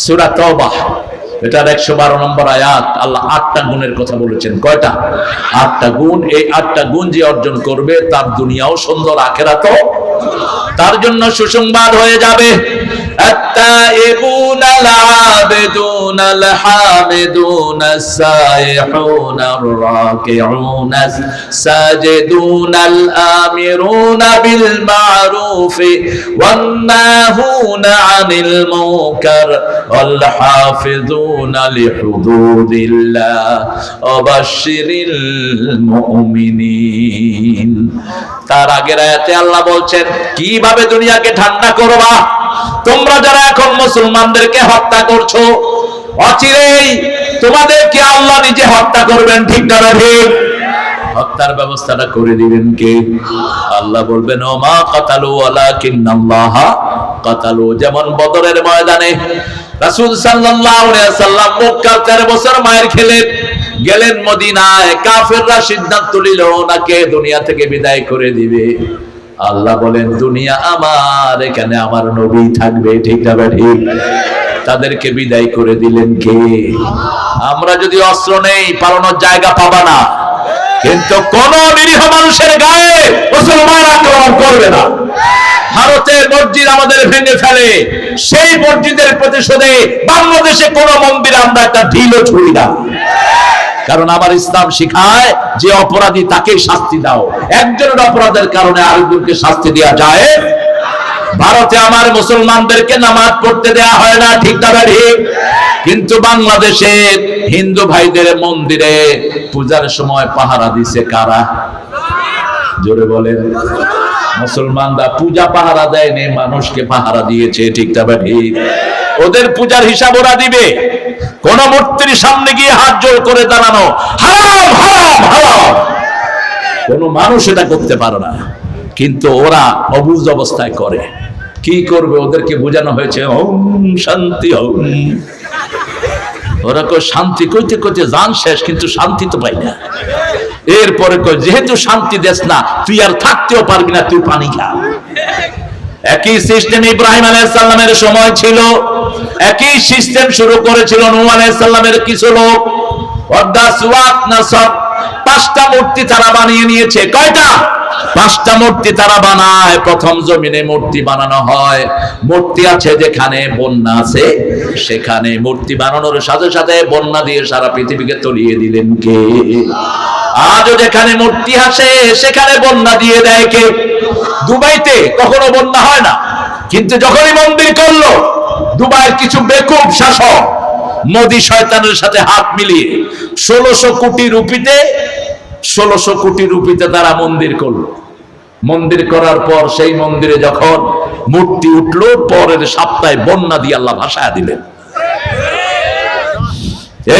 সূরা তাওবা এটার 112 নম্বর আয়াত। আল্লাহ 8টা গুণের কথা বলেছেন। কয়টা? 8টা গুণ। এই 8টা গুণ যে অর্জন করবে তার দুনিয়াও সুন্দর, আখিরাতও তার জন্য সুসংবাদ হয়ে যাবে। التائبون العابدون الحامدون السائحون الراكعون الساجدون الآمرون بالمعروف والناهون عن المنكر والحافظون لحدود الله وبشر المؤمنين। তার আগের আয়াতে আল্লাহ বলছেন কিভাবে দুনিয়াকে ঠান্ডা করবা। তোমরা যারা এখন মুসলমানদেরকে হত্যা করছো, অচিরেই তোমাদেরকে আল্লাহ নিজে হত্যা করবেন। ঠিক না ঠিক? হত্যার ব্যবস্থাটা করে দিবেন কে? আল্লাহ বলবেন ওমা কাতালু ওয়ালাকিন্নাল্লাহ কাতালু। যেমন বদরের ময়দানে রাসূল সাল্লাল্লাহু আলাইহি ওয়াসাল্লাম মক্কা 13 বছর মায়ের খেলেন, গেলেন মদিনায়। কাফেররা সিদ্ধান্ত নিল ওনাকে দুনিয়া থেকে বিদায় করে দিবে। আল্লাহ বলেন দুনিয়া আমার, এখানে আমার নবী থাকবে। ঠিক না ঠিক? তাদেরকে বিদায় করে দিলেন কে? আমরা যদি অস্ত্র নেই, পালানোর জায়গা পাবা না, কিন্তু কোন নিরীহ মানুষের গায়ে মুসলমান আক্রমণ করবে না। ভারতের মসজিদ আমাদের ভেঙে ফেলে, সেই মসজিদের প্রতিশোধে বাংলাদেশে কোন মন্দিরে আমরা একটা ঢিলও ছুঁড়ি না। কারণ আমার ইসলাম শিখায় যে অপরাধী তাকে শাস্তি দাও। একজনের অপরাধের কারণে আরেকজনকে শাস্তি দেওয়া যায়। ভারতে আমার মুসলমানদেরকে নামাজ পড়তে দেয়া হয় না। ঠিক না ঠিক? কিন্তু বাংলাদেশে হিন্দু ভাইদের মন্দিরে পূজার সময় পাহারা দিছে কারা? জোরে বলেন। মুসলমানরা পূজা পাহারা দেয়নি, মানুষকে পাহারা দিয়েছে। ঠিক না ঠিক? ওদের পূজার হিসাব ওরা দিবে। কোন মূর্তির সামনে গিয়ে হাত জোড় করে দাঁড়ানো হারাম হারাম হারাম, কোন মানুষ এটা করতে পারে না। কিন্তু ওরা অবুঝ অবস্থায় করে। কি করবে? ওদেরকে বোঝানো হয়েছে ওম শান্তি ওম। ওরা কই শান্তি কইতে কইতে জান শেষ, কিন্তু শান্তি তো পাই না। এরপরে কই যেহেতু শান্তি দেস না, তুই আর থাকতেও পারবি না, তুই পানি খা। একই সিস্টেম ইব্রাহিম আলাইহিস সালামের সময় ছিল, একই সিস্টেম শুরু করেছিল নূহ আলাইহিস সালামের কিছু লোক। ওয়াদাসওয়াত নাসব 5টা মূর্তি তারা বানিয়ে নিয়েছে। কয়টা? 5টা মূর্তি তারা বানায়। প্রথম জমিনে মূর্তি বানানো হয়। মূর্তি আছে যেখানে বন্যা আছে, সেখানে মূর্তি বানানোর সাথে সাথে বন্যা দিয়ে সারা পৃথিবীকে তলিয়ে দিলেন কে? আজও যেখানে মূর্তি আসে সেখানে বন্যা দিয়ে দেয় কে? দুবাইতে কখনো বন্যা হয় না, কিন্তু যখনই মন্দির করলো দুবাইয়ের কিছু বেকুব শাসক মোদি শয়তানের সাথে হাত মিলিয়ে 1600 কোটি রুপিতে তারা মন্দির করলো। মন্দির করার পর সেই মন্দিরে যখন মূর্তি উঠলো, পরের সপ্তাহে বন্যা দিয়ে আল্লাহ ভাসায় দিলেন।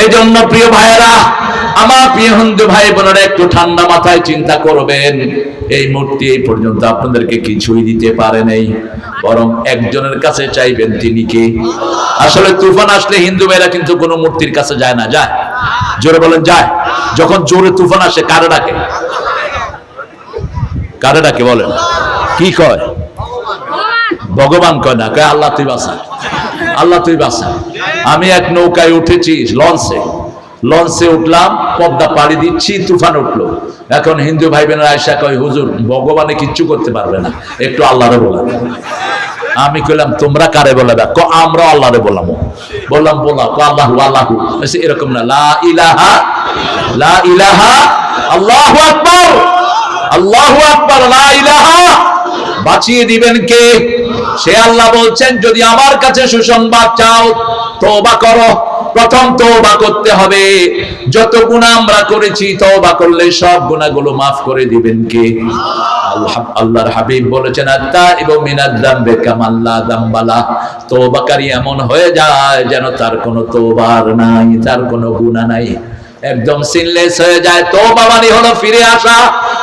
এই জন্য প্রিয় ভাইয়েরা, আমার প্রিয় হিন্দু ভাই বোনেরা, একটু ঠান্ডা মাথায় চিন্তা করবেন। এই মূর্তি এই পর্যন্ত আপনাদেরকে কিছুই দিতে পারে নাই, বরং একজনের কাছে চাইবেন। তিনি কে? আসলে তুফান আসলে হিন্দু ভাইরা কিন্তু কোনো মূর্তির কাছে যায় না। যায়? জোরে বলেন যায়? যখন জোরে তুফান আসে কারে ডাকে? কারে ডাকে বলেন? কি কয়? ভগবান কয় না, কয় আল্লাহ তুই বাঁচা, আল্লাহ তুই বাঁচা। আমি এক নৌকায় উঠেছি, লঞ্চে উঠলাম, পদ্মা পাড়ি দিচ্ছি, তুফান উঠলো। এখন হিন্দু ভাই বোনেরা আয়েশা কয় হুজুর ভগবানে কিচ্ছু করতে পারবে না, একটু আল্লাহরে বলা। আমি কইলাম তোমরা কারে বলে? আমরা আল্লাহরে বললাম। বললাম বলা আল্লাহু আল্লাহু, এরকম না। লা ইলাহা লা ইলাহা আল্লাহু আকবার, আল্লাহু আকবার, লা ইলাহা। বাঁচিয়ে দিবেন কে? সে আল্লাহ বলছেন যদি আমার কাছে সুসংবাদ চাও তওবা করো। প্রথম তওবা করতে হবে। যত গুনাহ আমরা করেছি তওবা করলে সব গুনাহগুলো maaf করে দিবেন কে? আল্লাহর হাবিব বলেছেন আত-তাইবু মিনাজ যামবি কামান লা যামবালা। তওবাকারী এমন হয়ে যায় যেন তার কোনো তওবার নাই, তার কোনো গুনাহ নাই, একদম সিনলেস হয়ে যায়। তওবা মানে হলো ফিরে আসা,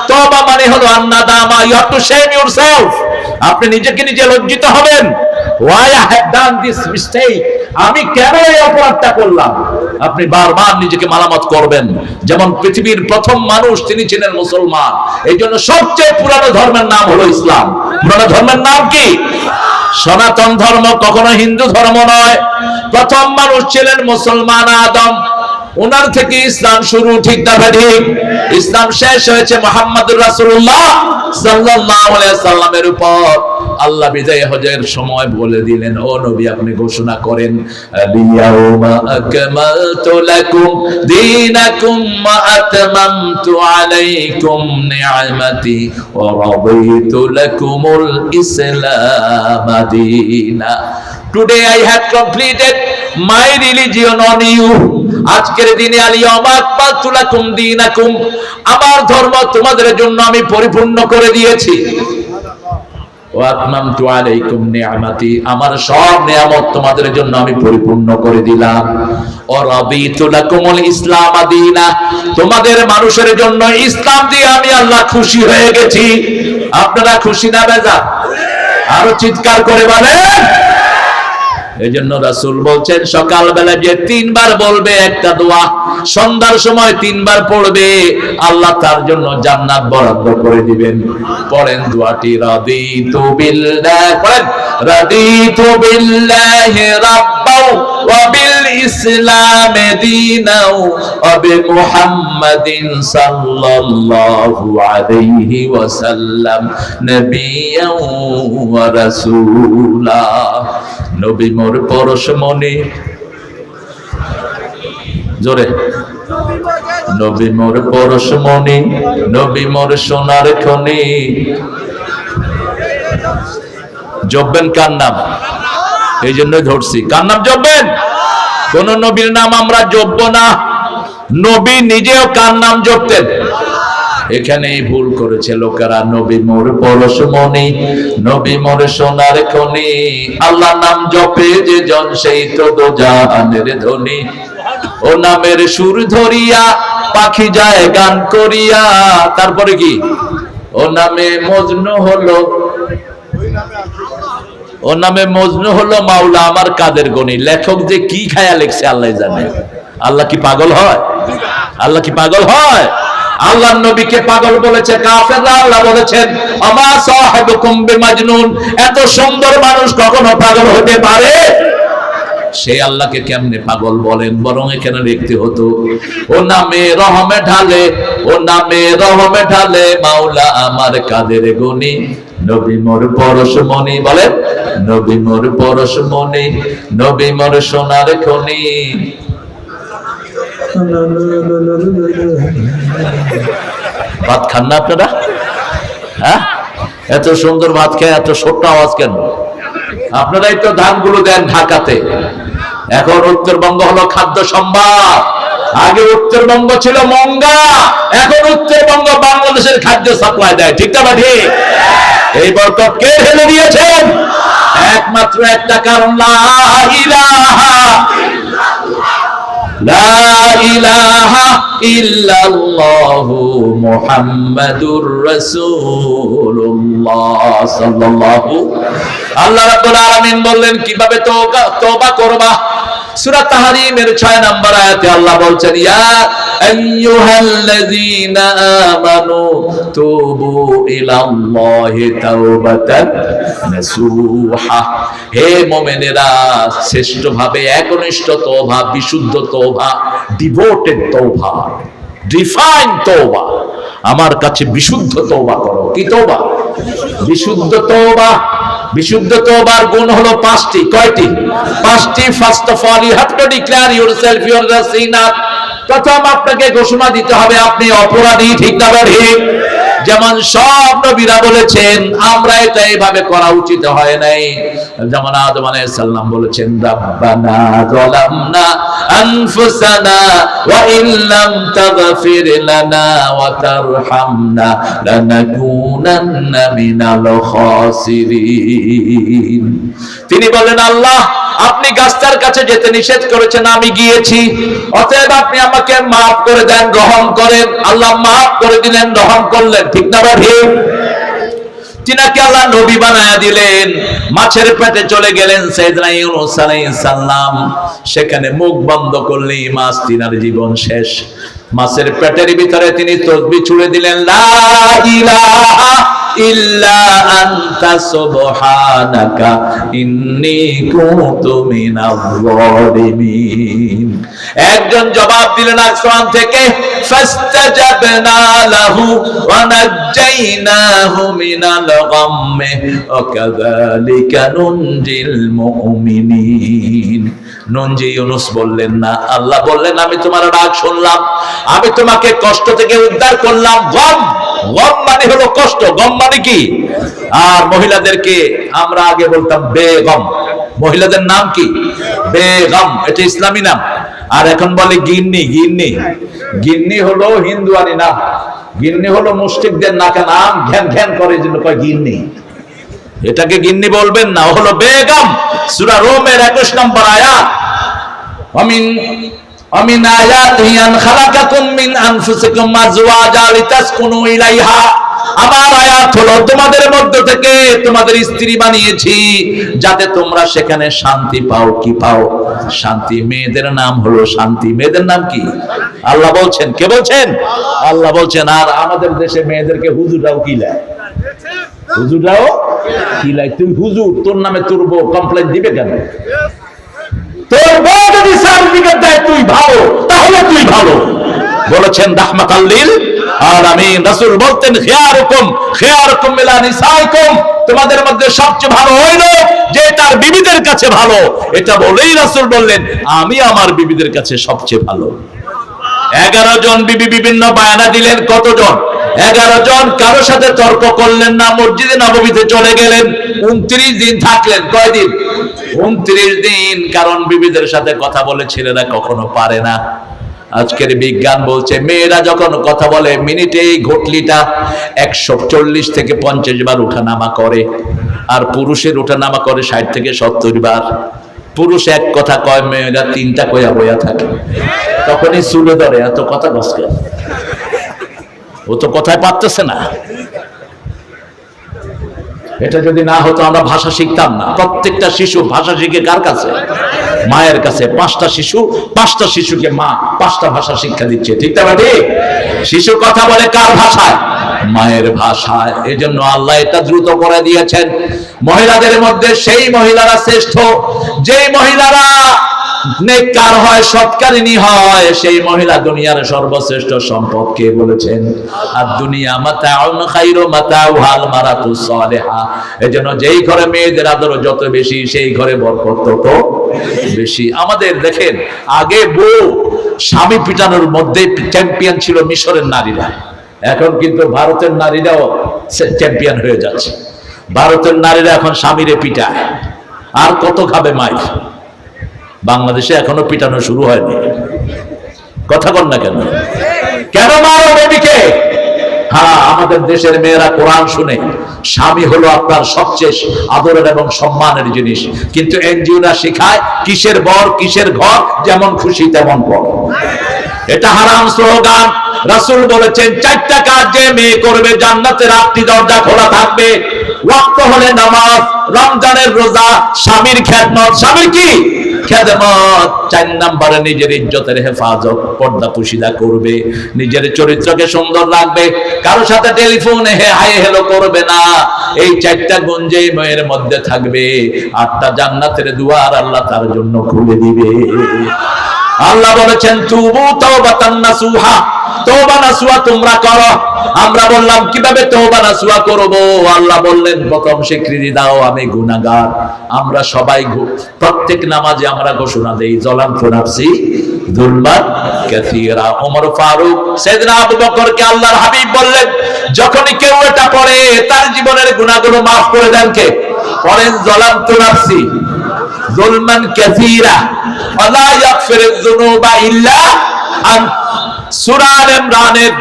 তওবা মানে হলো আন্নাদামা। You have to shame yourself. আপনি নিজেকে নিজে লজ্জিত হবেন। Why I have done this mistake? আমি কেন এই অপরাধটা করলাম? আপনি বারবার নিজেকে মালামাত করবেন। যেমন পৃথিবীর প্রথম মানুষ তিনি ছিলেন মুসলমান, এই জন্য সবচেয়ে পুরানো ধর্মের নাম হলো ইসলাম। পুরানো ধর্মের নাম কি? সনাতন ধর্ম কখনো হিন্দু ধর্ম নয়। প্রথম মানুষ ছিলেন মুসলমান আদম, ওনার থেকে ইসলাম শুরু, ঠিক না ঠিক? ইসলাম শেষ হয়েছে মুহাম্মদুর রাসূলুল্লাহ সাল্লাল্লাহু আলাইহি সাল্লামের উপর। আল্লাহ বিদায় হজের সময় বলে দিলেন, ও নবী আপনি ঘোষণা করেন, আলিয়াউমা আকমালতু লাকুম দীনাকুম ওয়া আতমামতু আলাইকুম নি'মাতি ওয়া রাদিতু লাকুমুল ইসলাম দীনা। Today I have completed my religion on you. আজকের দিনে আলিয়াউমা আকমালতু লাকুম দীনাকুম, আমার ধর্ম তোমাদের জন্য আমি পরিপূর্ণ করে দিয়েছি। ওয়া আতমামতু আলাইকুম নি'মাতি, আমার সব নিয়ামত তোমাদের জন্য আমি পরিপূর্ণ করে দিলাম। ওয়া রাদিতু লাকুমুল ইসলাম দীনা, তোমাদের মানুষের জন্য ইসলাম দিয়ে আমি আল্লাহ খুশি হয়ে গেছি। আপনারা খুশি না বেজার? আরো চিৎকার করে বলেন। এই জন্য রাসূল বলছেন সকালবেলা যে 3 বার বলবে একটা দোয়া, সন্ধ্যার সময় 3 বার পড়বে, আল্লাহ তার জন্য জান্নাত বরাদ্দ করে দিবেন। পড়েন দোয়াটি, রাদিতু বিল্লাহ, পড়েন রাদিতু বিল্লাহি রাব্বাও ওয়া বিল ইসলামি দীনাও ওয়া বি মুহাম্মাদিন সাল্লাল্লাহু আলাইহি ওয়াসাল্লাম নবিয়্যাও ওয়া রাসূলা। নবী মোর পরশমণি, জোরে, নবী মোর পরশমণি, নবী মোর সোনার খনি। জপবেন কার নাম? এই জন্য ধরছি, কার নাম জপবেন? কোন নবীর নাম আমরা জপবো না। নবী নিজেও কার নাম জপতেন? এখানেই ভুল করেছে লোকেরা। নবী মোর পরশমণি, নবী মোর সোনার খনি, আল্লাহ নাম জপে যে জন সেই তো দোজাহানের ধনী। ও নামের সুর ধরিয়া পাখি যায় গান করিয়া। তারপরে কি? ও নামে মজনু হলো, ও নামে মজনু হলো মাওলা আমার কাদের গনি। লেখক যে কি খায়া লিখছে আল্লাহ জানে। আল্লাহ কি পাগল হয়? আল্লাহ কি পাগল হয়? আল্লাহর নবীকে পাগল বলেছে কাফেররা। আল্লাহ বলেছেন আমা সাহিবুকুম বিমাজনুন, এত সুন্দর মানুষ কখনো পাগল হতে পারে? সেই আল্লাহকে কেমনে পাগল বলেন? বরং এখানে লিখতে হতো ও নামে রহমে ঢালে, ও নামে রহমে ঢালে মাওলা আমার কাদের গনি। নবী মোর পরশমণি, বলেন নবী মোর পরশমণি, নবী মোর সোনার খনি। ভাত খান না আপনারা? হ্যাঁ, এত সুন্দর ভাত খেয়ে এত ছোট্ট আওয়াজ কেন? আপনারাই তো ধানগুলো দেন ঢাকাতে। এখন উত্তরবঙ্গ হলো খাদ্য সম্ভার। আগে উত্তরবঙ্গ ছিল মঙ্গা, এখন উত্তরবঙ্গ বাংলাদেশের খাদ্য সাপ্লাই দেয়, ঠিক না ঠিক? এই বরকত কে ঢেলে দিয়েছেন? একমাত্র একটা কারণ, লা ইলাহা লা ইলাহা ইল্লাল্লাহু মুহাম্মাদুর রাসূলুল্লাহ সাল্লাল্লাহু। আল্লাহ রাব্বুল আলামিন বললেন কিভাবে তওবা করবা। সূরা তাহরীমের 6 নম্বর আয়াতে আল্লাহ বলছেন ইয়া আইয়ুহাল্লাযীনা আমানু তুবু ইলাল্লাহি তাওবাতান নাসুহা। হে মুমিনেরা, শ্রেষ্ঠভাবে একনিষ্ঠ তওবা, বিশুদ্ধ তওবা, ডিভোটেড তওবা, ডিফাইন তওবা, আমার কাছে বিশুদ্ধ তওবা করো। কি তওবা? বিশুদ্ধ তওবা। বিশুদ্ধ তওবার গুণ হলো 5টি। কয়টি? 5টি। First of all you have to declare yourself you are the sinner. প্রথম আপনাকে ঘোষণা দিতে হবে আপনি অপরাধী, ঠিক না ঠিক? যেমন সব নবীরা বলেছেন আমরা এটা এইভাবে করা উচিত হয় নাই। যেমন আদম আলাইহিস সালাম বলেছেন রাব্বানা যালামনা আনফুসানা ওয়া ইল্লাম তাগফির লানা ওয়া তারহামনা লানাকুনান্না মিনাল খাসিরিন। তিনি বলেন আল্লাহ আপনি গাছটার কাছে যেতে নিষেধ করেছেন, আমি গিয়েছি, অতএব আপনি আমাকে মাফ করে দেন, গ্রহণ করেন। আল্লাহ মাফ করে দিলেন, গ্রহণ করলেন, ঠিক না ঠিক? তিনাকে আল্লাহ নবী বানায়া দিলেন। মাছের পেটে চলে গেলেন সাইয়েদনা ইউনূস আলাইহিস সালাম, সেখানে মুখ বন্ধ করলেই মাছ, তিনার জীবন শেষ। মাছের পেটের ভিতরে তিনি তাসবিহ ছুড়ে দিলেন লা ইলাহা ইল্লা আনতা সুবহানাকা ইন্নী কুনতু মিনাজ জালিমিন। একজন জবাব দিলেন আসমান থেকে, ফাস্তাজাবনা লাহু ওয়া নাজ্জাইনাহু মিনাল গাম্মি ওয়া কাযালিকা নুনজিল মুমিনিন। ননজি ইউনুস বললেন না, আল্লাহ বললেন আমি তোমার ডাক শুনলাম, আমি তোমাকে কষ্ট থেকে উদ্ধার করলাম। গম, গম মানে হলো কষ্ট, গম মানে কি? আর মহিলাদেরকে আমরা আগে বলতাম বেগম, মহিলাদের নাম কি? বেগম, এটা ইসলামী নাম। আর এখন বলে গিন্নি। গিন্নি, গিন্নি হলো হিন্দুয়ানি নাম, গিন্নি হলো মুশরিকদের নাকা নাম, ঘ্যান ঘ্যান করে জন্য কয় গিন্নি। এটাকে গিন্নি বলবেন না, হলো বেগম। সূরা রোমের 21 নম্বর আয়াত, আমিন আয়াতিহি আন খালাকাকুম মিন আনফুসিকুম আজওয়াজা লিতাসকুনু ইলাইহা। আমার আয়াত হলো তোমাদের মধ্য থেকে তোমাদের স্ত্রী বানিয়েছি যাতে তোমরা সেখানে শান্তি পাও। কি পাও? শান্তি। মেয়েদের নাম হলো শান্তি। মেয়েদের নাম কি? আল্লাহ বলছেন। কে বলছেন? আল্লাহ বলছেন। আর আমাদের দেশে মেয়েদেরকে হুজুরাও কিলায়, হুজুরাও কিলায়। তুই হুজুর, তোর নামে তোর বউ কমপ্লেইন দিবে কেন? তোর বউ যদি সার্টিফিকেট দেয় তুই ভালো, তাহলে তুই ভালো। বলেছেন রাহমাতাল লিল আলামিন। রাসূল বলতেন খিয়ারুকুম মিলা নিসাইকুম, তোমাদের মধ্যে সবচেয়ে ভালো হইল যে তার বিবিদের কাছে ভালো। এটা বলেই রাসূল বললেন আমি আমার বিবিদের কাছে সবচেয়ে ভালো। 11 জন বিবি বিভিন্ন বায়ানা দিলেন। কতজন? 11 জন। কারো সাথে তর্ক করলেন না, মসজিদে নববীতে চলে গেলেন। 29 দিন থাকলেন। কয়দিন? 29 দিন। কারণ বিবিদের সাথে কথা বলে ছেলেরা কখনো পারে না। আজকের বিজ্ঞান বলছে মেয়েরা যখন কথা বলে মিনিটে এই ঘটলিটা 140 থেকে 50 বার উঠানামা করে, আর পুরুষের উঠানামা করে 60 থেকে 70 বার। পুরুষ এক কথা কয়, মেয়েরা 3টা কয়া বয়া থাকে। তখনই চুলে ধরে, এত কথা বসকে, ও তো কথায় পারতেছে না। এটা যদি না হতো আমরা ভাষা শিখতাম না। প্রত্যেকটা শিশু ভাষা শিখে কার কাছে? মায়ের কাছে। 5টা শিশু, 5টা শিশুকে মা 5টা ভাষা শিক্ষা দিচ্ছে। ঠিক না ঠিক? শিশু কথা বলে কার ভাষায়? মায়ের ভাষায়। এজন্য আল্লাহ এটা দ্রুত করে দিয়েছেন। মহিলাদের মধ্যে সেই মহিলারা শ্রেষ্ঠ যেই মহিলারা নেককার হয়, সৎকারিনী হয়, সেই মহিলা দুনিয়ার সর্বশ্রেষ্ঠ সম্পদ। কে বলেছেন? আর দুনিয়া মাতাউন খায়রু মাতাউহাল মারাতুস সালিহা। এজন্য যেই ঘরে মেয়েদের আদর যত বেশি, সেই ঘরে বরকত তত বেশি। আমাদের দেখেন আগে বউ স্বামী পিটানোর মধ্যে চ্যাম্পিয়ন ছিল মিশরের নারীরা। এখন কিন্তু ভারতের নারীরাও চ্যাম্পিয়ন হয়ে যাচ্ছে। ভারতের নারীরা এখন স্বামীরে পিটায়। আর কত খাবে মাইর? বাংলাদেশে এখনো পিটানো শুরু হয়নি। কথা বল না কেন? কেন মারো বেবিকে? হ্যাঁ, আমাদের দেশের মেয়েরা কোরআন শুনে। স্বামী হলো আপনার সবচেয়ে আদরের এবং সম্মানের জিনিস, কিন্তু এনজিওরা শেখায় কিসের বর কিসের ঘর, যেমন খুশি তেমন পর। এটা হারাম স্লোগান। রাসূল বলেছেন 4টা কাজ যে মেয়ে করবে জান্নাতের 8টি দরজা খোলা থাকবে। ওয়াক্ত হলে নামাজ, রমজানের রোজা, স্বামীর খেদমত। স্বামীর কি খেদমত? 4 নম্বরে নিজের ইজ্জতের হেফাজত, পর্দা পুশিদা করবে, নিজের চরিত্রকে সুন্দর রাখবে, কারোর সাথে টেলিফোনে হাই হেলো করবে না। এই 4টা গুণ যে মেয়ের মধ্যে থাকবে, 8টা জান্নাতের দুয়ার আল্লাহ তার জন্য খুলে দিবে। আল্লাহ বলেছেন তুবু তাওবাতান নাসুহা, তওবা নাসুহা তোমরা করো। আমরা বললাম কিভাবে তওবা নাসুহা করব? আল্লাহ বললেন প্রথম স্বীকৃতি দাও আমি গুনাহগার। আমরা সবাই প্রত্যেক নামাজে আমরা ঘোষণা দেই যালামতু নাফসি যুলমান কাসীরা। ওমর ফারুক, সাইয়েদনা আবু বকরকে আল্লাহর হাবিব বললেন যখনই কেউ এটা পড়ে তার জীবনের গুনাহগুলো maaf করে দেন কে? পড়েন যালামতু নাফসি যুলমান কাসীরা ওয়া লা ইয়াগফিরুয যুনুবা ইল্লা আন। সূরা আল ইমরানের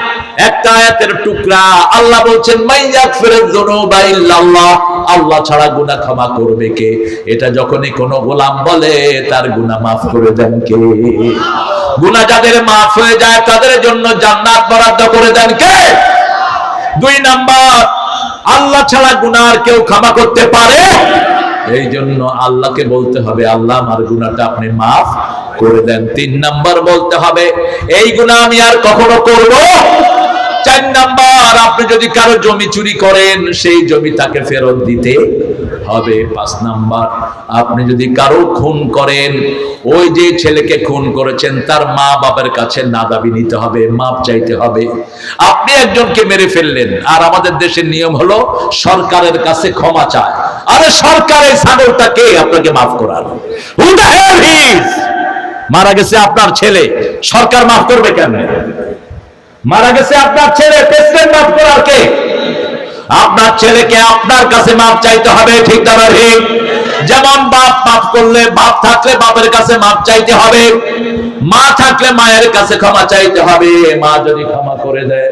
একটা আয়াতের টুকরা। আল্লাহ বলছেন মাইয়াগফিরুয যুনুবা ইল্লাল্লাহ, আল্লাহ ছাড়া গুনাহ ক্ষমা করবে কে? এটা যখনই কোনো গোলাম বলে তার গুনাহ maaf করে দেন কে? গুনাহ যাদের maaf হয়ে যায় তাদের জন্য জান্নাত বরাদ্দ করে দেন কে? 2 নাম্বার, আল্লাহ ছাড়া গুনাহ আর কেউ ক্ষমা করতে পারে? এই জন্য আল্লাহকে বলতে হবে আল্লাহ আমার গুনাহটা আপনি maaf করে দেন। 3 নাম্বার বলতে হবে এই গুনাহ আমি আর কখনো করব 4 নাম্বার, আপনি যদি কারো জমি চুরি করেন সেই জমি তাকে ফেরত দিতে হবে। 5 নাম্বার, আপনি যদি কারো খুন করেন, ওই যে ছেলেকে খুন করেছেন তার মা বাবার কাছে নাদাবি নিতে হবে, মাপ চাইতে হবে। আপনি একজনকে মেরে ফেললেন, আর আমাদের দেশের নিয়ম হলো সরকারের কাছে ক্ষমা চায়। আরে সরকারের ছাগলটা কে আপনাকে মাফ করার? Who the hell he is? মারা গেছে আপনার ছেলে, সরকার মাফ করবে কেন? মারা গেছে আপনার ছেলে, প্রেসিডেন্ট মাফ করার কে? আপনার ছেলেকে আপনার কাছে মাপ চাইতে হবে, ঠিক না ঠিক? যেমন বাপ মাফ করলে, বাপ থাকলে বাপের কাছে মাপ চাইতে হবে, মা থাকলে মায়ের কাছে ক্ষমা চাইতে হবে। মা যদি ক্ষমা করে দেয়,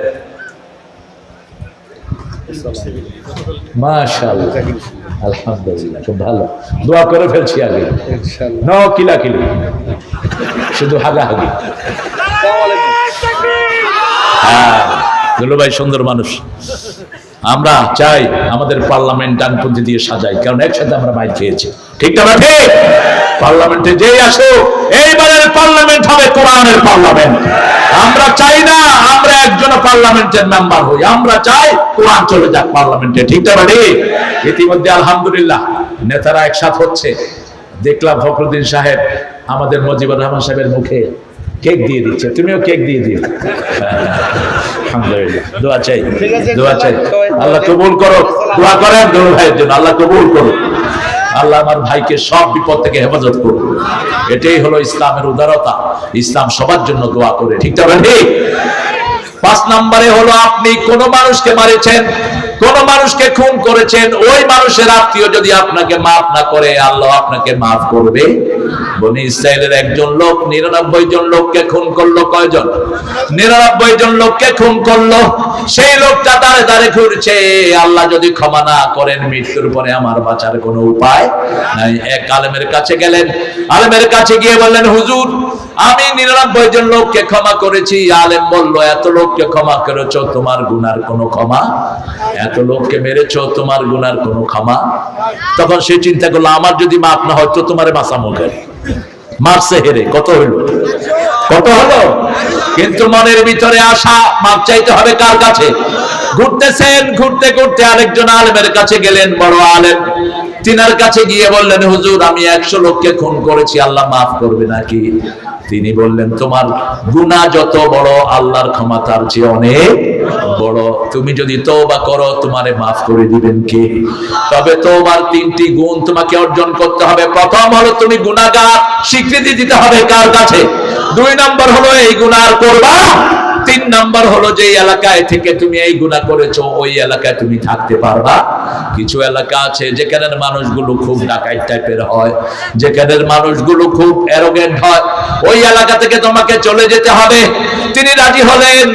মাশাআল্লাহ, আলহামদুলিল্লাহ, খুব ভালো। দোয়া করে ফেলছি আগে, ইনশাআল্লাহ। নো কিলাকিলি, শুধু হাগাহাগি। হ্যাঁ, দুলু ভাই সুন্দর মানুষ। আমরা চাই আমাদের পার্লামেন্ট ডানপন্থী দিয়ে সাজাই, কারণ একসাথে আমরা মাইর খেয়েছি, ঠিক না ঠিক? পার্লামেন্টে যেই আসো, এইবারের পার্লামেন্ট হবে কোরআনের পার্লামেন্ট। আমরা চাই না আমরা একজন পার্লামেন্টের মেম্বার হই, আমরা চাই কোরআন চলে যাক পার্লামেন্টে, ঠিক না ঠিক? ইতিমধ্যে আলহামদুলিল্লাহ নেতারা একসাথ হচ্ছে। দেখলাম ফখরুদ্দিন সাহেব আমাদের মুজিবুর রহমান সাহেবের মুখে কেক দিয়ে দিচ্ছে, তুমিও কেক দিয়ে দিও। আলহামদুলিল্লাহ, দোয়া চাই, দোয়া চাই, আল্লাহ কবুল করো। দোয়া করেন দুলু ভাইয়ের জন্য, আল্লাহ কবুল করো। আল্লাহ আমার ভাইকে সব বিপদ থেকে হেফাজত করুন। এটাই হলো ইসলামের উদারতা। ইসলাম সবার জন্য দোয়া করে, ঠিক না ঠিক? 5 নম্বরে হলো, আপনি কোন মানুষকে মারেছেন, কোন মানুষকে খুন করেছেন, ওই মানুষের আত্মীয় যদি আপনাকে মাফ না করে, আল্লাহ আপনাকে মাফ করবে। বনি ইসরাইলের একজন লোক 99 জন লোককে খুন করলো। কয়জন? 99 জন লোককে খুন করলো। সেই লোকটা দাঁড়ে দাঁড়ে ঘুরছে, আল্লাহ যদি ক্ষমা না করেন মৃত্যুর পরে আমার বাঁচার কোনো উপায় নাই। এক আলেমের কাছে গেলেন, আলেমের কাছে গিয়ে বললেন, হুজুর আমি 99 জন লোককে ক্ষমা করেছি। আলেম বলল, এত লোককে ক্ষমা করেছো, তোমার গুনার কোনো ক্ষমা? এত লোককে মেরেছো, তোমার গুনার কোনো ক্ষমা? তখন সে চিন্তা করলো, আমার যদি মাপ না হয় তো তোমারে বাঁচা মুখে মারছে হেরে, কত হলো? কত হলো? কিন্তু মনের ভিতরে আশা, মাপ চাইতে হবে কার কাছে? ঘুরতেছেন, ঘুরতে ঘুরতে আরেকজন আলেমের কাছে গেলেন, বড় আলেম। তিনার কাছে গিয়ে বললেন, হুজুর আমি 100 লোককে খুন করেছি, আল্লাহ মাফ করবে নাকি? তিনি বললেন, তোমার গুনাহ যত বড়, আল্লাহর ক্ষমা তার চেয়ে অনেক বড়। তুমি যদি তওবা করো, তোমারে মাফ করে দিবেন কে? তবে তওবার 3টি গুণ তোমাকে অর্জন করতে হবে। প্রথম হলো তুমি গুনাহগার, স্বীকৃতি দিতে হবে কার কাছে? 2 নম্বর হলো এই গুনাহ করবা। 3 নম্বর হলো যে এলাকায় থেকে তুমি এই গুনাহ করেছো, ওই এলাকায় তুমি থাকতে পারবা। কিছু এলাকা আছে যেখানের মানুষগুলো খুব ডাকাত টাইপের হয়, যেখানের মানুষগুলো খুব অ্যারোগেন্ট হয়, ওই এলাকা থেকে তোমাকে চলে যেতে হবে। তিনি রাজি হলেন,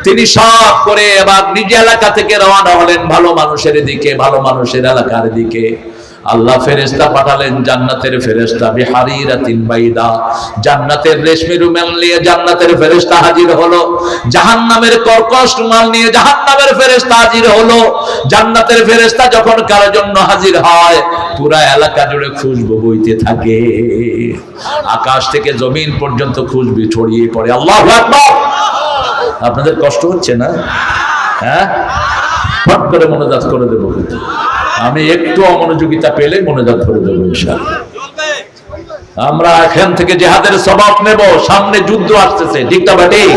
তিনি সব করে এবার নিজ এলাকা থেকে রওনা হলেন ভালো মানুষের দিকে, ভালো মানুষের এলাকার দিকে। আল্লাহ ফেরেশতা পাঠালেন, জান্নাতের ফেরেশতা, বিহারিরাতিন বাইদা, জান্নাতের রেশমি রুমাল নিয়ে জান্নাতের ফেরেশতা হাজির হলো। জাহান্নামের কর্কশ রুমাল নিয়ে জাহান্নামের ফেরেশতা হাজির হলো। জান্নাতের ফেরেশতা যখন কারোর জন্য হাজির হয়, পুরা এলাকা জুড়ে খুশবু বইতে থাকে, আকাশ থেকে জমিন পর্যন্ত খুশবু ছড়িয়ে পড়ে। আল্লাহু আকবার। আপনাদের কষ্ট হচ্ছে না? হ্যাঁ, ফট করে মনোজাত করে দেবো, কিন্তু আমি একটু অমনোযোগিতা পেলে মনোজাত করে দেবো ইনশাআল্লাহ। আমরা এখান থেকে জিহাদের সবক নেব, সামনে যুদ্ধ আসতেছে, ঠিক না ঠিক?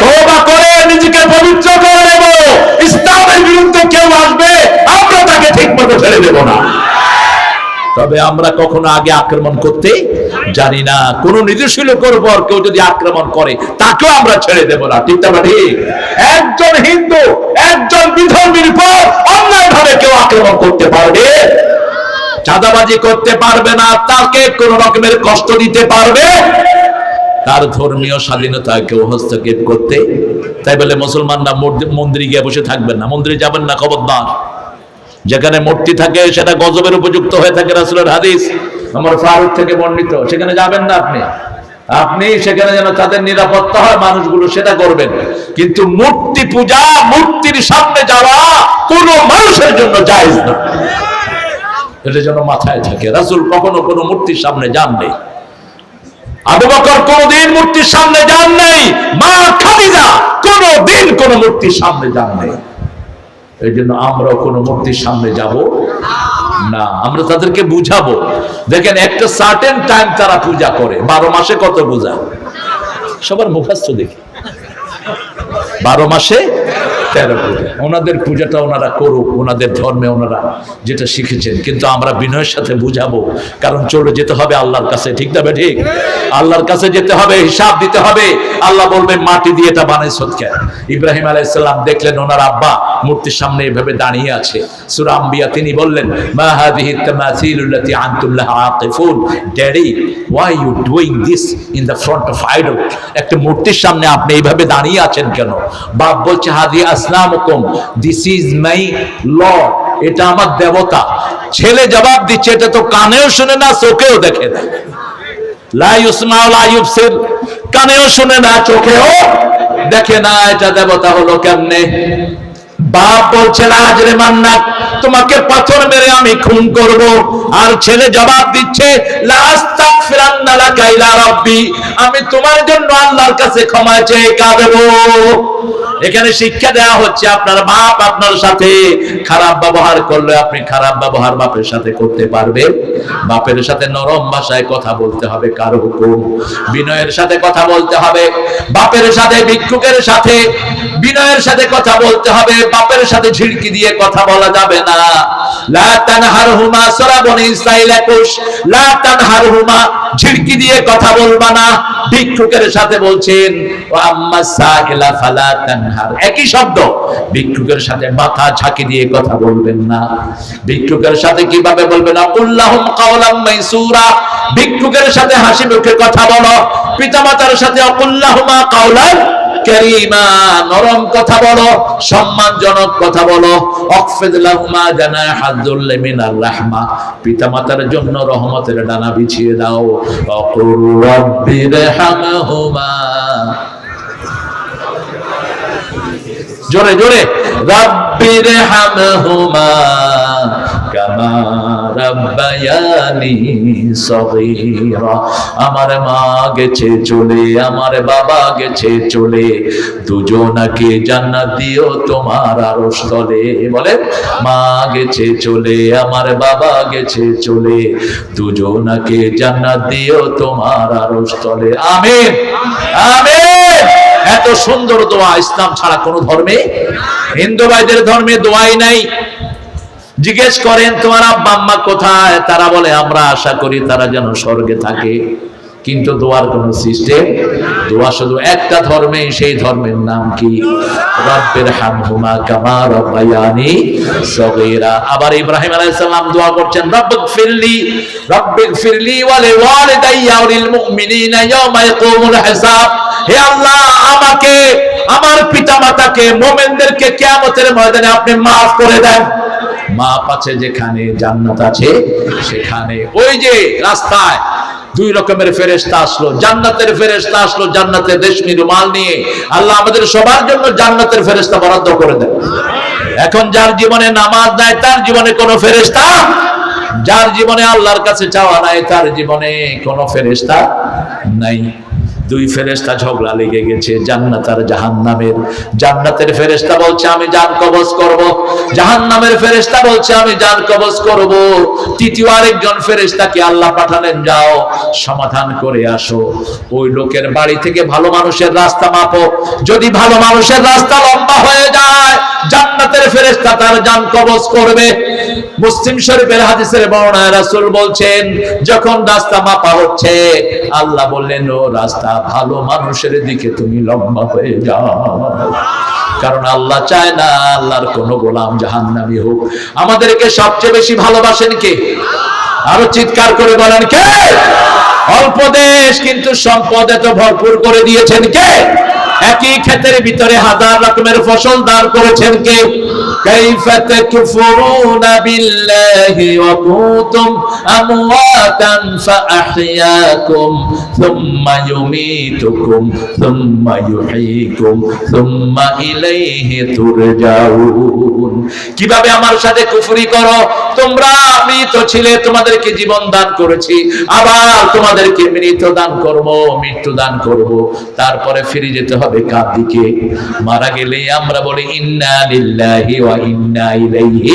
তওবা করে নিজেকে পবিত্র করে নেব। ইসলামের বিরুদ্ধে কেউ আসবে, আমরা তাকে ঠিকমতো ছেড়ে দেব না। তবে আমরা কখনো আগে আক্রমণ করতে জানি না। কোন নির্দেশীল করব, আর কেউ যদি আক্রমণ করে তাকেও আমরা ছেড়ে দেব না, ঠিক না ঠিক? একজন হিন্দু, একজন বিধর্মীর উপর অন্যায়ভাবে কেউ আক্রমণ করতে পারবে, চাঁদাবাজি করতে পারবে না, তাকে কোন রকমের কষ্ট দিতে পারবে, তার ধর্মীয় স্বাধীনতায় কেউ হস্তক্ষেপ করতে। তাই বলে মুসলমানরা মন্দিরে গিয়ে বসে থাকবেন না, মন্দিরে যাবেন না, খবরদার। যেখানে মূর্তি থাকে সেটা গজবের উপযুক্ত হয়ে থাকে, রাসূলের হাদিস ওমর ফারুক থেকে বর্ণিত, সেখানে যাবেন না আপনি। আপনি সেখানে যেন তাদের নিরাপত্তা হয় মানুষগুলো, সেটা করবেন। কিন্তু মূর্তি পূজা, মূর্তির সামনে যাওয়া কোনো মানুষের জন্য জায়েজ না, এটা যেন মাথায় থাকে। রাসূল কখনো কোনো মূর্তির সামনে যাননি। আবু বকর কোনদিন মূর্তির সামনে যান নাই, মা খাদিজা কোনদিন কোন মূর্তির সামনে যান নাই। এই জন্য আমরাও কোন মূর্তির সামনে যাব না, আমরা তাদেরকে বুঝাবো। দেখেন একটা সার্টেন টাইম তারা পূজা করে, 12 মাসে কত পূজা সবার মুখস্থ দেখি, 12 মাসে 13 পূজা। ওনাদের পূজাটা ওনারা করুক, ওনাদের ধর্মে ওনারা যেটা শিখেছেন, কিন্তু আমরা বিনয়ের সাথে বুঝাবো, কারণ চলে যেতে হবে আল্লাহর কাছে, ঠিক না ঠিক? আল্লাহর কাছে যেতে হবে, হিসাব দিতে হবে। আল্লাহ বলবেন মাটি দিয়ে এটা বানাইছ কেন? ইব্রাহিম আলাইহিস সালাম দেখলেন ওনার আব্বা মূর্তির সামনে এভাবে দাঁড়িয়ে আছে, সূরা আম্বিয়া তিনি বললেন মা হাযিহি তামাসিলুল্লাতী আনতুম লাহা আকিফুন, daddy why you doing this in the front of idol? একটা মূর্তির সামনে আপনি এইভাবে দাঁড়িয়ে আছেন কেন? বাপ বলছে হাদি আসলামুকুম, দিস ইজ মাই লর্ড, এটা আমার দেবতা। ছেলে জবাব দিচ্ছে এটা তো কানেও শুনে না, চোখেও দেখে না। লা ইউসমা লা ইউবসির, কানেও শুনে না, চোখেও দেখে না, এটা দেবতা হলো কেমনে? বাপ বলছে রাজরে মান্নাত, তোমাকে পাথর মেরে আমি খুন করব। আর ছেলে জবাব দিচ্ছে লা আস্তাগফিরান্না লাকা ইলা রাব্বি, আমি তোমার জন্য আল্লাহর কাছে ক্ষমা চেয়ে কাঁদবো। এখানে শিক্ষা দেওয়া হচ্ছে আপনার বাপ আপনার সাথে খারাপ ব্যবহার করলে আপনি খারাপ ব্যবহার বাপের সাথে করতে পারবেন। বাপের সাথে নরম ভাষায় কথা বলতে হবে, কারো হুকুম বিনয়ের সাথে কথা বলতে হবে। বাপের সাথে ভিক্ষুকের সাথে বিনয়ের সাথে কথা বলতে হবে, বাপের সাথে ঝিড়কি দিয়ে কথা বলা যাবে না। লা তানহারহুমা, সূরা বনী ইসরাঈল 21, লা তানহারহুমা, ঝিড়কি দিয়ে কথা বলবা না। ভিক্ষুকের সাথে বলছেন ওয়া আম্মা সাইলা ফালা তানহার, একই শব্দ। ভিক্ষুকের সাথে মাথা ঝাঁকি দিয়ে কথা বলবেন না। ভিক্ষুকের সাথে কিভাবে বলবেন? আকুল্লাহুম কাওলাম মাইসুরা, ভিক্ষুকের সাথে হাসি মুখে কথা বলো। পিতামাতার সাথে আকুল্লাহুমা কাওলান কারীমা, নরম কথা বলো, সম্মানজনক কথা বলো। অখফিদ লাহুমা জানাহাযুল মিনার রাহমা, পিতামাতার জন্য রহমতের ডানা বিছিয়ে দাও। অকুর রাব্বিরহামহুমা, জোরে জোরে, রাব্বিরহামহুমা কামা রাব্বায়ানি সগীরা, আমার মা গেছে চলে, আমার বাবা গেছে চলে, দুজনাকে জান্নাত দিও তোমার আরশ তলে। বলে মা গেছে চলে, আমার বাবা গেছে চলে, দুজনাকে জান্নাত দিও তোমার আরশ তলে। আমিন আমিন। এত সুন্দর দোয়া ইসলাম ছাড়া কোন ধর্মে, হিন্দু ভাইদের ধর্মে দোয়াই নাই। জিজ্ঞেস করেন তোমার আব্বা আম্মা কোথায়, তারা বলে আমরা আশা করি তারা যেন স্বর্গে থাকে, কিন্তু দোয়ার কোন সিস্টেম, দোয়া শুধু একটা ধর্মে, সেই ধর্মের নাম কি? রাব্বিরহামহুমা কামা রাব্বায়ানি সগীরা। আবার ইব্রাহিম আলাইহিস সালাম দোয়া করছেন রাব্বিগফিরলি ওয়া লিওয়ালিদাইয়া ওয়া লিল মুমিনিনা ইয়াওমা ইয়াকুমুল হিসাব, হে আল্লাহ আমাকে, আমার পিতামাতাকে, মুমিনদেরকে কিয়ামতের ময়দানে আপনি maaf করে দেন। মাপ আছে যেখানে জান্নাত আছে সেখানে। ওই যে রাস্তায় 2 রকমের ফেরেশতা আসলো, জান্নাতের ফেরেশতা আসলো জান্নাতের রেশমি রুমাল নিয়ে। আল্লাহ আমাদের সবার জন্য জান্নাতের ফেরেশতা বরাদ্দ করে দেন। এখন যার জীবনে নামাজ নাই তার জীবনে কোনো ফেরেশতা, যার জীবনে আল্লাহর কাছে চাওয়া নাই তার জীবনে কোনো ফেরেশতা নাই। 2 ফেরেশতা ঝগড়া লেগে গেছে, জান্নাত আর জাহান্নামের। জান্নাতের ফেরেশতা বলছে আমি জান কবজ করব, জাহান্নামের ফেরেশতা বলছে আমি জান কবজ করব। তৃতীয় আরেকজন ফেরেশতাকে আল্লাহ পাঠালেন, যাও সমাধান করে আসো। ওই লোকের বাড়ি থেকে ভালো মানুষের রাস্তা মাপো, যদি ভালো মানুষের রাস্তা লম্বা হয়ে যায় জান্নাতের ফেরেশতা তার জান কবজ করবে। মুসলিম শরীফের হাদিসের বর্ণনায় রাসূল বলছেন যখন রাস্তা মাপা হচ্ছে আল্লাহ বললেন ও রাস্তা ভালো মানুষের দিকে তুমি লম্বা হয়ে যাও, কারণ আল্লাহ চায় না আল্লাহর কোন গোলাম জাহান্নামী হোক। আমাদেরকে সবচেয়ে বেশি ভালোবাসেন কে? আরো চিৎকার করে বলেন কে? অল্প দেশ কিন্তু সম্পদ এত ভরপুর করে দিয়েছেন কে? একই ক্ষেতের ভিতরে হাজার রকমের ফসল দান করেছেন কে? কাইফা তাকফুরুনা বিল্লাহি ওয়া কুনতুম আমওয়াতান ফাআহইয়াকুম সুম্মা ইউমীতুকুম সুম্মা ইউহয়ীকুম সুম্মা ইলাইহি তুরজাউন। কিভাবে আমার সাথে কুফরি করো? তোমরা মৃত ছিলে, তোমাদেরকে জীবন দান করেছি, আবার তোমাদেরকে মৃত্যু দান করব, মৃত্যু দান করব, তারপরে ফিরে যেতে হবে কার দিকে? মারা গেলে আমরা বলি ইন্না লিল্লাহি ওয়া ইন্না ইলাইহি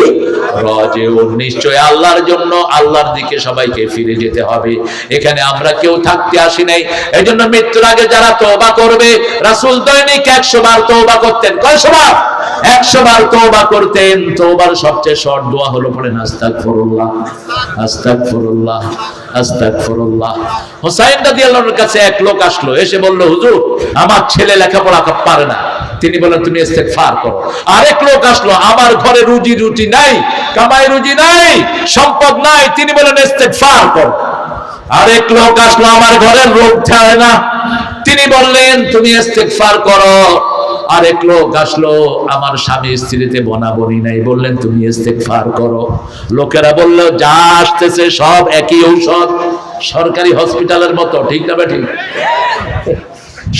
রাজিউন। নিশ্চয় আল্লাহর জন্য, আল্লাহর দিকে সবাইকে ফিরে যেতে হবে। এখানে আমরা কেউ থাকতে আসি নাই। এজন্য মৃত্যুর আগে যারা তওবা করবে, রাসূল দৈনিক 100 বার তওবা করতেন। কয়শো বার? 100 বার তওবা করতেন। তওবার সবচেয়ে শর্ট দোয়া হলো পড়েন আস্তাগফিরুল্লাহ, আস্তাগফিরুল্লাহ, আস্তাগফিরুল্লাহ। হুসাইন রাদিয়াল্লাহু আনহুর কাছে এক লোক আসলো, এসে বলল, হুজুর আমার ছেলে লেখাপড়া পারে না। তিনি বললেন তুমি ইস্তেগফার করো। আরেক লোক আসলো, আমার ঘরে রুজি রুটি নাই, কামাই রুজি নাই, সম্পদ নাই। তিনি বললেন ইস্তেগফার করো। আরেক লোক আসলো, আমার ঘরে রোগ ছাড়ে না। তিনি বললেন তুমি ইস্তেগফার করো। আরেক লোক আসলো, আমার স্বামী স্ত্রীতে বনাবনি নাই, বললেন তুমি ইস্তেগফার করো। লোকেরা বলল যা আসতেছে সব একই ঔষধ, সরকারি হসপিটালের মতো, ঠিক না ঠিক?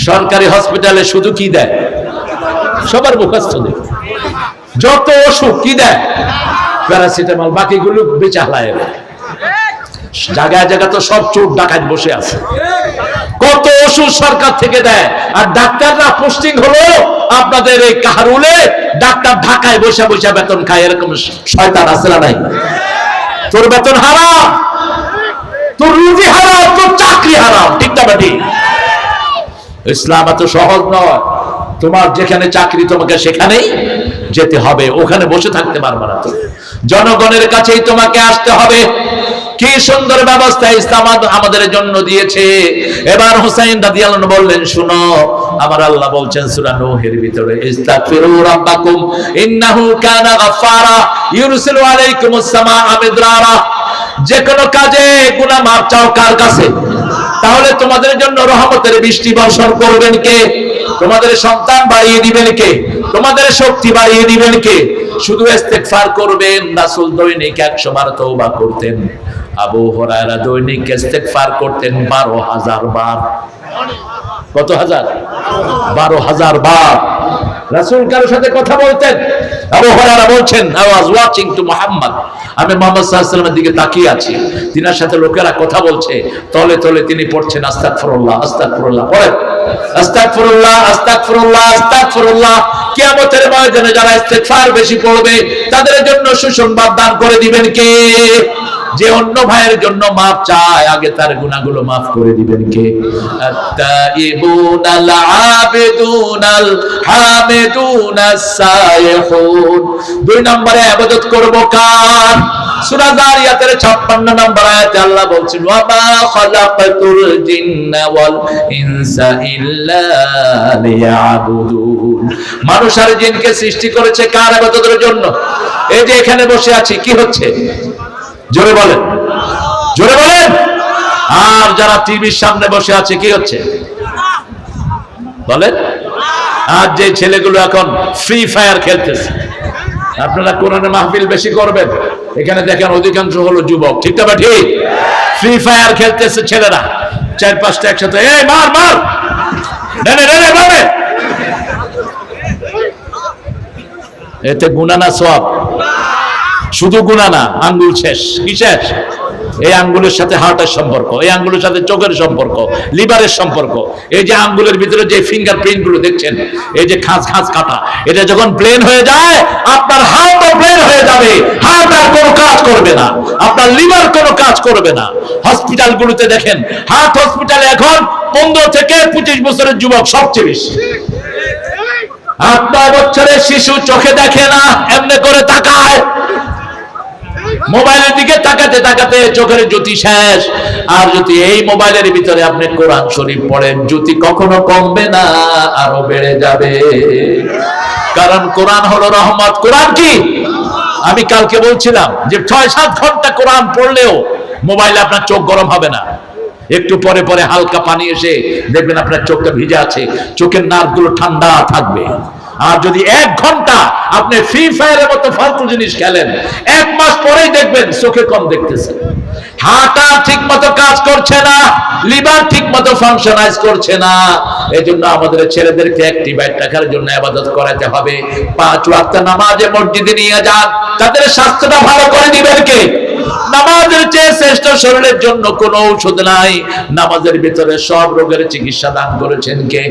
সরকারি হসপিটালে শুধু কি দেয়? সবার মুখস্থ দেয়। যত ওষুধ কি দেয়? প্যারাসিটামল, বাকিগুলো বেচা হালায়। জায়গায় জায়গা তো সব চোর ডাকাত বসে আছে। কত ওষুধ সরকার থেকে দেয়, আর ডাক্তাররা পোস্টিং হলো আপনাদের এই কাহারুলে, ডাক্তার ঢাকায় বসে বসে বেতন খায়। এরকম শয়তান আছে না নাই? তোর বেতন হারাম, তোর রুজি হারাম, তোর চাকরি হারাম, ঠিক না ঠিক? ইসলাম এত সহজ নয়। তোমার যেখানে চাকরি তোমাকে সেখানেই যেতে হবে, ওখানে বসে থাকতে পারবে না। জনগণের কাছেই তোমাকে আসতে হবে। কি সুন্দর ব্যবস্থা ইসলাম আমাদের জন্য দিয়েছে। এবার হুসাইন রাদিয়াল্লাহু আনহু বললেন, শুনো, আমার আল্লাহ বলছেন সূরা নূহের ভিতরে, ইস্তাগফিরু রাব্বাকুম ইন্নাহু কানা গাফফারা ইউরসিলু আলাইকুমুস সামাআ মিদরারা। যে কোনো কাজে গুনাহ মাফ চাও কার কাছে? তাহলে তোমাদের জন্য রহমতের বৃষ্টি বর্ষণ করবেন কে? তোমাদের সন্তান বাড়িয়ে দিবেন কে? তোমাদের শক্তি বাড়িয়ে দিবেন কে? শুধু ইস্তেগফার করবেন। রাসূল দৈনিক 100 বার তওবা করতেন। আবু হুরায়রা দৈনিক ইস্তেগফার করতেন 12,000 বার। কত হাজার? 12,000 বার। রাসূল কারোর সাথে কথা বলতেন। আবু হুরায়রা বলছেন, I was watching to Muhammad, আমি মুহাম্মদ সাল্লাল্লাহু আলাইহি ওয়াসাল্লামের দিকে তাকিয়ে আছি, তিনার সাথে লোকেরা কথা বলছে, তলে তলে তিনি পড়ছেন আস্তাগফিরুল্লাহ, আস্তাগফিরুল্লাহ। পড়েন আস্তাগফিরুল্লাহ, আস্তাগফিরুল্লাহ, আস্তাগফিরুল্লাহ। কিয়ামতের ময়দানে যারা ইস্তেগফার বেশি পড়বে তাদের জন্য সুসংবাদ দান করে দিবেন কে? যে অন্য ভাইয়ের জন্য মাফ চায়, আগে তার গুনাহগুলো মাফ করে দিবেন কে? আত-তাইবুনাল আবিদুনাল হামিদুনাস সাইহুন। 2 নম্বরে ইবাদত করব কার? সূরা যারিয়াতের 56 নম্বর আয়াতে আল্লাহ বলছেন, ওয়া মা খালাকাতুল জিন্না ওয়াল ইনসা ইল্লা লিয়াবুদুন। মানুষ আর জিনকে সৃষ্টি করেছে কার ইবাদতের জন্য? এই যে এখানে বসে আছি, কি হচ্ছে? জোরে বলেন, জোরে বলেন। আর যারা টিভির সামনে বসে আছে কি হচ্ছে বলেন? আর যে ছেলেগুলো এখন ফ্রি ফায়ার খেলতেছে, আপনারা কোরআনে মাহফিল বেশি করবেন। এখানে দেখেন অধিকাংশ হলো যুবক, ঠিক না ঠিক? ফ্রি ফায়ার খেলতেছে ছেলেরা, 4-5টা একসাথে, এই মার মার, নেনে নেনে মারে। এতে গুনাহ না সওয়াব? শুধু গুনাহ না, আঙ্গুল শেষ। কি শেষ? এই আঙ্গুলের সাথে হার্টের সম্পর্ক, এই আঙ্গুলের সাথে চোখের সম্পর্ক, লিভারের সম্পর্ক। এই যে আঙ্গুলের ভিতরে যে ফিঙ্গারপ্রিন্ট গুলো দেখছেন, এই যে খাঁজ খাঁজ কাটা, এটা যখন প্লেন হয়ে যায়, আপনার হার্টও প্লেন হয়ে যাবে। হার্ট আর কোনো কাজ করবে না, আপনার লিভার কোনো কাজ করবে না। হসপিটালগুলোতে দেখেন, হার্ট হসপিটালে এখন 15 থেকে 25 বছরের যুবক সবচেয়ে বেশি। 8-9 বছরের শিশু চোখে দেখে না, এমনি করে তাকায়, মোবাইলের দিকে তাকাতে তাকাতে চোখের জ্যোতি শেষ। আর যদি এই মোবাইলের ভিতরে আপনি কোরআন শরীফ পড়েন, জ্যোতি কখনো কমবে না, আরো বেড়ে যাবে। কারণ কোরআন হলো রহমত। কোরআন কি? আমি কালকে বলছিলাম যে 6-7 ঘন্টা কোরআন পড়লেও মোবাইলে আপনার চোখ গরম হবে না। একটু পরে পরে হালকা পানি এসে দেখবেন আপনার চোখটা ভিজে আছে, চোখের নার্ভগুলো ঠান্ডা থাকবে। আর যদি 1 ঘন্টা আপনি ফ্রি ফায়ারের মতো ফালতু জিনিস খেলেন, 1 মাস পরেই দেখবেন চোখে কম দেখতেছে, হার্টটা ঠিক মতো কাজ করছে না, লিভার ঠিক মতো ফাংশনাইজ করছে না। এই জন্য আমাদের ছেলেদেরকে অ্যাক্টিভেট রাখার জন্য ইবাদত করাতে হবে। 5 ওয়াক্ত নামাজে মসজিদে নিয়ে যান, তাদের স্বাস্থ্যটা ভালো করে দিবেন কে? নামাজের চেয়ে শ্রেষ্ঠ শরীরের জন্য কোনো ঔষধ নাই। নামাজের ভিতরে সব রোগের চিকিৎসা দান করেছেন কে?